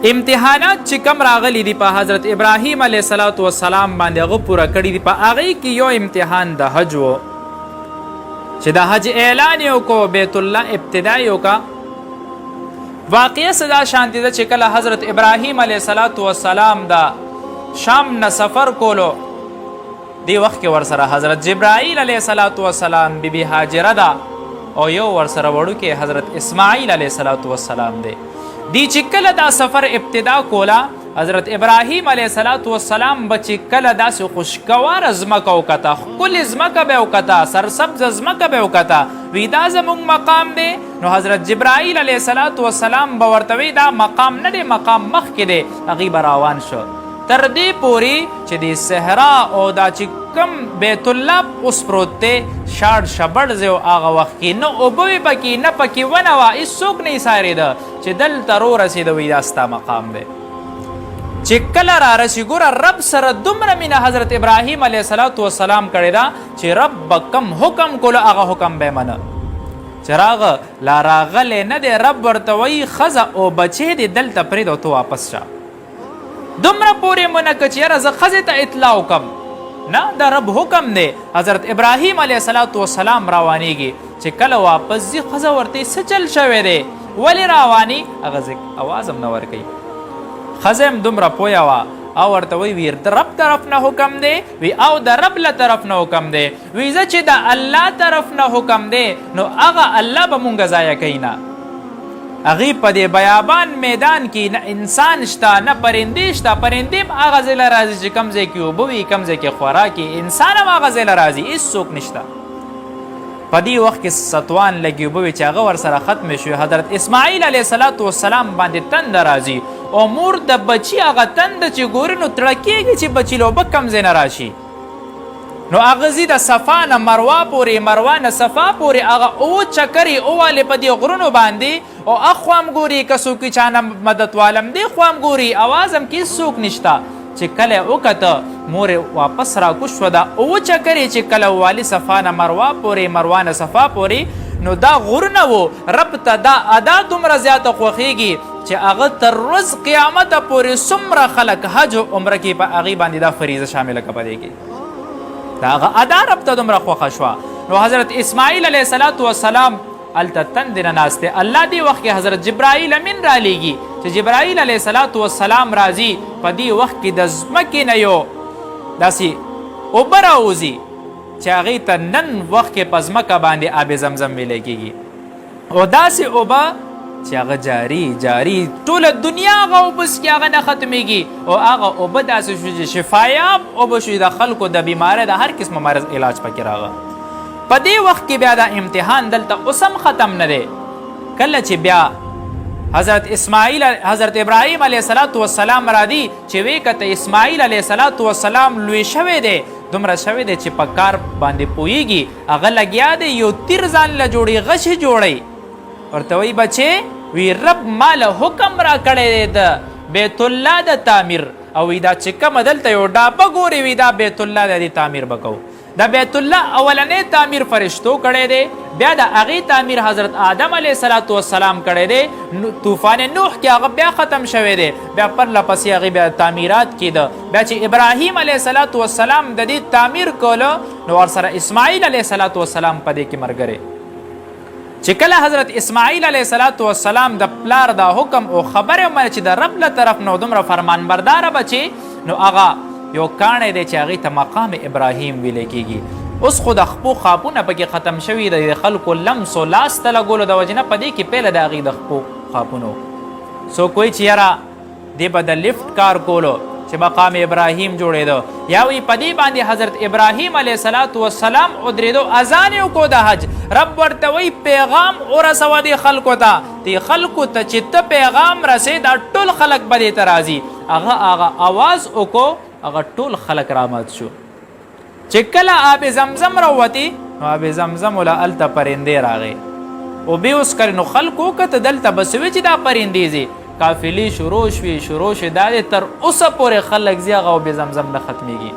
امتحانات چې کم راغلي دي په حضرت ابراهیم علیه السلام باندې هغه پوره کړي دي. په هغې کې یو امتحان د حج و چې د حج اعلان یې وکړو، بیت الله ابتدا یې وکړه. واقعه صدا شانتی ده چې کله حضرت ابراهیم علیه السلام د شام نه سفر کولو، دی وخت کې ورسره حضرت جبرائیل علیه السلام، بیبي هاجره ده او یو ورسره وړوکی حضرت اسماعیل علیه السلام دی. دی چې کله دا سفر ابتدا کولا، حضرت ابراهیم علیه السلام به چې کله داسې خوشګواره ځمکه وکته، ښکلې ځمکه به یې وکته، سرسبزه ځمکه به یې وکته، وی دا زموږ مقام دی. نو حضرت جبرائیل علیه السلام به ورته وی دا مقام نه دی، مقام مخکې دی. هغې به روان شو تر دې پورې چې د صحرا او دا چې کم بیت الله اوس پروت دی شاړ شبړ ځای و، هغه وخت کې نه اوبه وې پکې نه پکې ونه وه، هېڅوک نه یې څارېده چې دلته رورسېده، وایي دا ستا مقام دی. چې کله رارسي ګوره رب سره دومره مینه حضرت ابراهیم علیه السلام کړې ده چې رب به کم حکم کولو هغه حکم به یې منه. چې راغه لا راغلی نه دی، رب ورته وایي ښځه او بچی دی دلته پرېږده او ته واپس شه. دومره پورې مونه که چې یاره زه ښځې ته اطلاع وکړم، نه دا رب حکم دی. حضرت ابراهیم علیه السلام روانیږي، چې کله واپس ځي ښځه ورته څه چل شوی دی، ولې رواني؟ هغه اواز هم نه ورکوي. ښځه هم دومره پویه وه او ورته وی د رب طرف نه حکم دی، وی او د رب له طرف نه حکم دی، وی زه چې د الله طرف نه حکم دی نو هغه الله به مونږ ضایع کوي نه. هغې په دې بیابان میدان کې نه انسان شته نه پرندې شته، پرندې هم هغه ځای له راځي چې کوم ځای کې اوبه وي، کوم ځای کې خوراک وي، انسان هم هغه ځای له راځي، هېڅوک نشته. په دې وخت کې ستوان لګي اوبه وي چې هغه ورسره ختمې شوې. حضرت اسماعیل علیه السلام باندې تنده راځي او مور د بچي هغه تنده چې ګوري نو تړه کېږي چې بچي له اوبه کم ځای نه راشي. نو هغه ځي د صفا نه مروه پورې، مروه نه صفا پورې هغه اووه چکرې اووالې په دې غرونو باندې او اخوا هم ګوري که څوک چا نه مدد والم، دې خوا هم ګوري اواز هم کې څوک نشته. چې کله یې وکته مور واپس راکوش شوه، دا اووه چکرې چې کله والي صفا نه مروه پورې، مروه نه صفا پورې، نو دا غرونه و رب ته دا ادا دومره زیاته خوښېږي چې هغه تر ورځ قیامته پورې څومره خلک حج او عمره کې په هغې باندې دا فریضه شامله که په دې کې دا هغه ادا رب ته دومره خوښه شوه. نو حضرت اسماعیل علیه السلام هلته تندې نه ناست دی. الله دې وخت کې حضرت جبرائیل امین رالیږي چې جبرائیل علیه السلام راځي، په دې وخت کې د ځمکې نه یو داسې اوبه راوځي چې هغې ته نن وخت کې په ځمکه باندې آب زمزم ویلی کېږي، او داسې اوبه چې هغه جاري ټوله دنیا هغه اوبه څکي، هغه نه ختمیږي، او هغه اوبه داسې شو چې شفایاب اوبه شوي د خلکو د بیمارۍ د هر قسمه مرض علاج پکې راغه. په دې وخت کې بیا دا امتحان دلته اوس هم ختم نه دی. کله چې بیا حضرت ابراهیم علیه السلام راځي چې وی کته اسماعیل علیه السلام لوی شوی دی، دومره شوی دی چې په کار باندې پوهیږي، هغه لګیا دی یو تیر ځان له جوړي غشې جوړی. ورته وی بچې وی رب ماله حکم را کړی دی د بیت الله د تعمیر، او وی دا چې کومه دلته یو ډابه ګوري وی دا بیت الله د دې تعمیر به کوو. د بیت الله اولنی تعمیر فرشتو کړی دی، بیا د هغې تعمیر حضرت آدم علیه السلام کړی دی، طوفان نوح کې هغه بیا ختم شوی دی، بیا پرله پسې هغې بیا تعمیرات کېده. بیا چې ابراهیم علیه السلام د دې تعمیر کولو نو ورسره اسماعیل علیه السلام په دې کې ملګری. چې کله حضرت اسماعیل علیه السلام د پلار دا حکم او خبرې ومنه چې د رب له طرف نه دومره فرمانبرداره بچې، نو هغه یو کاڼی دی چې هغې ته مقام ابراهیم ویلی کېږي. اوس خو د خپو خاپونه پکې ختم شوي د خلکو لمس و لاس ته لګولو د وجې نه په دې کې پیله د هغې د خپو خاپونو څوک وایي چې یاره دې به د لفټ کار کولو چې مقام ابراهیم جوړېده، یا وایي په دې باندې حضرت ابراهیم علیه السلام ودرېدو، اذان یې وکړو د حج. رب ورته وایي پیغام ورسوه دې خلکو ته، دې خلکو ته چې ته پیغام رسې دا ټول خلک به دې ته راځي. هغه اواز وکړو، هغه ټول خلک رامات شو. چې کله آب زمزم راووتې نو آب زمزم وله هلته پرندې راغې، اوبې وڅکلې، نو خلکو وکته دلته به څه وي چې دا پرندې ځي، قافلې شروع شوې، دا دی تر اوسه پورې خلک ځي هغه آب زمزم نه ختمیږي.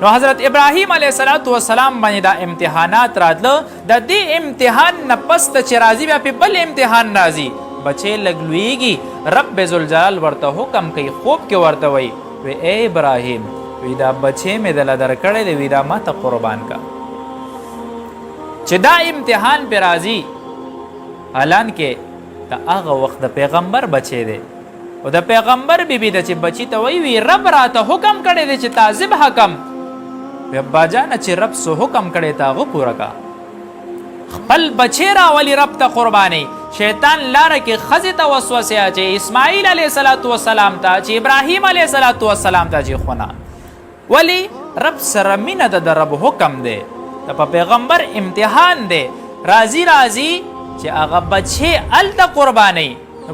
نو حضرت ابراهیم علیه السلام باندې دا امتحانات راتله، د دې امتحان نه پس ته چې راځي بیا پې بل امتحان راځي، بچې لږ لویږي رب ذوالجلال ورته حکم کوي خوب کې ورته وایي وی اے ابراهیم وی دا بچې مې دله درکړی دی وی دا ما ته قربان کا چې دا امتحان پې راځي حالان کې د هغه وخت د پیغمبر بچی دی او د پیغمبر بیبي ده چې بچي ته وایي وی رب راته حکم کړی دی چې تا ذبح کم وی ابا جانه چې رب څه حکم کړی تا هغه پوره کا خپل بچی راولي رب ته قرباني شیطان لاره کې ښځې ته وسوسې اچوي اسماعیل علیه السلام ته چې ابراهیم علیه السلام ته چې خونه ولی رب سره مینه ده د رب حکم دی د په پیغمبر امتحان دی راځي چې هغه بچی هلته قرباني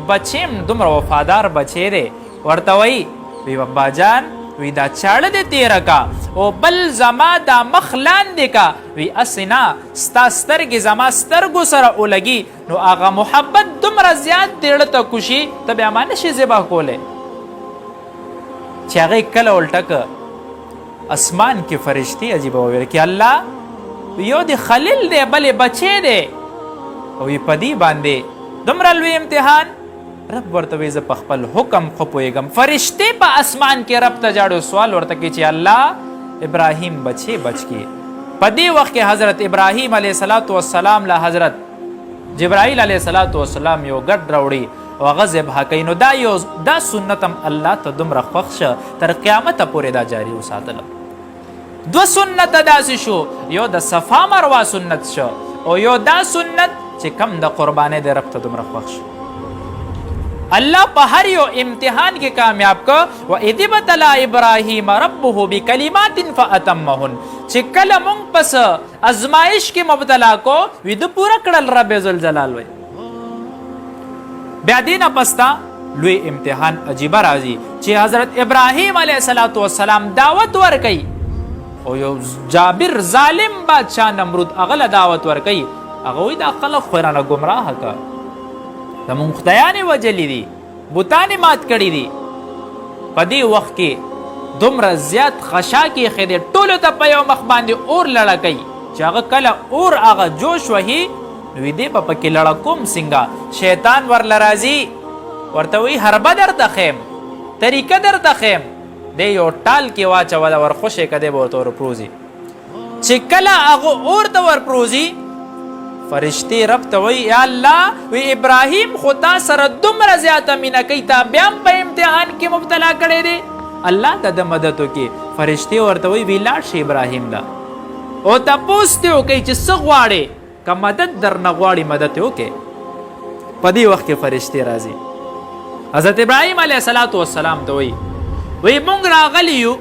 بچی هم دومره وفادار بچی دی ورته وایي وی بابا جان وی دا چاړه دې تیره کا او بل زما دا مخ لاندې کا وی اسې نه ستا سترګې زما سترګو سره ولګي نو هغه محبت دومره زیات دیړه ته کوشي ته بیا ما نشي ذبح کولی چې هغې کله الټک اسمان کې فرشتي عجیبه وویل کې الله یو د خلیل دی بلې بچی دی او وی په دې باندې دومره لوی امتحان رب ورته وی زه په خپل حکم خو پوهېږم فرشتې په اسمان کې رب ته جاړو سوال ورته کوي چې الله ابراهیم بچی بچ کی په دې وخت کې حضرت ابراهیم علیه السلام له حضرت جبرائیل علیه السلام یو ګډ راوړي او هغه ذبح کوي نو دا سنت هم الله ته دومره خوښ شه تر قیامته پورې دا جاري وساتله دو سنت داسې شو یو د صفا مروه سنت شو او یو دا سنت چې کم د قربانۍ د رب ته دومره خوښ شو الله په هر یو امتحان کې کامیاب کو و اذ ابتلى ابراهیم ربه بکلمات فاتمهن چې کله مونږ پس ازمایش کې مبتلا کو وی د پورا کړل رب ذوالجلال وی بیا دینه پستا لوی امتحان عجیبه راځي چې حضرت ابراهیم علیه السلام دعوت ورکي او یو جابر ظالم بادشاہ نمرود هغه دعوت ورکي هغه وی دا خلک خورانه گمراه کا زمون خدایانې وجلې دي بوتانې مات کړي دي په دې وخت کې دومره زیات خشا کې ایښی دی ټولو ته په یو مخ باندې اور لړه کوي چې هغه کله اور هغه جوش وهي نو وی دی به پکې لړه کوم څنګه شیطان ورله راځي ورته وایي حربه درته خیم طریقه درته خیم دی یو ټال کې واچوله ورخوشې که دی به ورته ورپروزي چې کله هغه اور ته ورپروزي فرشتي رب ته وایي یا الله وی ابراهیم خو تا سره دومره زیاته مینه کوي تا بیا هم په امتحان کې مبتلا کړی دی الله ته د مدد وکړي فرشتي ورته وایي وی لاړ شي ابراهیم له او تپوس ترې وکړئ چې څه غواړې که مدد درنه غواړي مدد یې وکړې په دې وخت کې فرشتي راځي حضرت ابراهیم علیه السلام ته وایي وی مونږ راغلی یو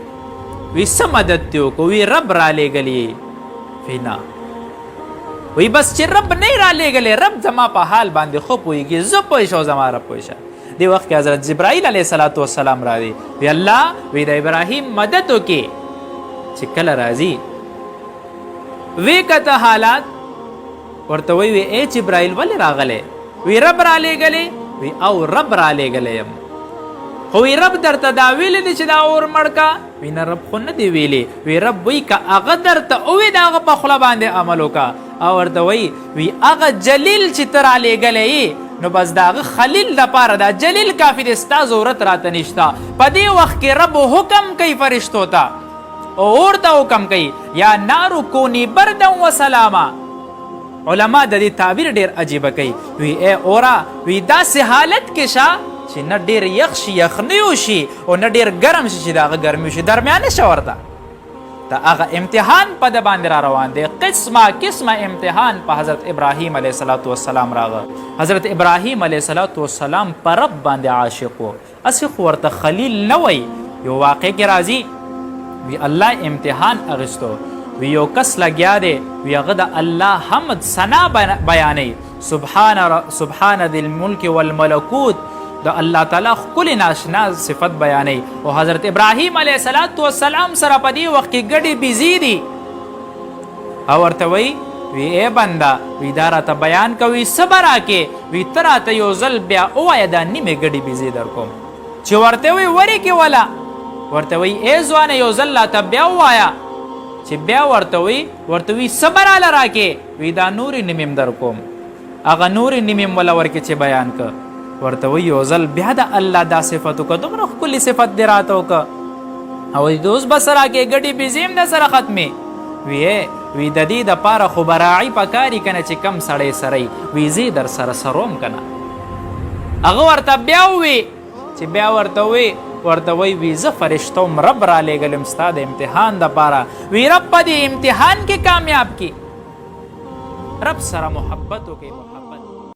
وی څه مدد دې وکړو وی رب رالیږلی وی نه وی بس چې رب نه را لېږلی رب زما په حال باندې ښه پوهېږي زه پوه شه او زما رب پوه شه دې وخت کې حضرت جبرائیل علیه السلام راځي وی الله وی د ابراهیم مدد وکړي چې کله راځي وی کته حالات ورته وی ای جبرائیل ولې راغلی وی رب را لېږلی وی او رب را لېږلی یم خو وی رب درته دا ویلی دی چې دا اور مړ کا وی نه رب خو نه دی ویلی وی رب وی که هغه درته ووی د هغه په خوله باندې عمل وکړه او ورته وی هغه جلیل چې ته رالیږلی نو بس د هغه خلیل دپاره دا جلیل کافي دی ستا ضرورت راته نشته په دې وخت کې رب حکم کوي فرشتو ته او اور ته حکم کوي یا نارو کونی بردا و سلاما علما د دې تعبیر ډېر عجیبه کوي وی ای اورا وی داسې حالت کې شه چې نه ډېر یخ شي یخنی وشي او نه ډېر ګرم شي چې د هغه ګرمي وشي درمیانه شه ورته د هغه امتحان په ده باندې را روان دی قسمه امتحان په حضرت ابراهیم علیه السلام راغه حضرت ابراهیم علیه السلام په رب باندې عاشق و هسې خو ورته خلیل نه وی یو واقع کې راځي وی الله امتحان اخیستو وی یو کس لګیا دی وی هغه د الله حمد ثنا بیانوي سبحان ذی الملک والملکوت د الله تعالی ښکلې ناشنا صفت بیانوي او حضرت ابراهیم علیه السلام سره په دې وخت کې ګډې بیزي دي او ورته وی ای بنده وی دا راته بیان کوي څه به راکې وی ته راته یو ځل بیا ووایه دا نیمې ګډې بیزي در کوم چې ورته وی ورې کې وله ورته وی ای ځوانه یو ځل راته بیا ووایه چې بیا ورته وی څه به راله راکې وی دا نورې نیمې در کوم هغه نورې نیمې وله ورکې چې بیان که ورته وی یو ځل بیا د الله دا صفت وکړه دومره ښکلې صفت دې راته وکړه او د اوس به سره کې ګډې بېزې هم د سره ختمې وی د دې دپاره خو به راعي پکاري که نه چې کم سړی سره وي زه در سره سروم که نه هغه ورته بیا ووی چې بیا ورته وی زه فرشتوم رب را لېږلم ستا د امتحان دپاره وی رب په دې امتحان کې کامیاب کړي رب سره محبت وکړي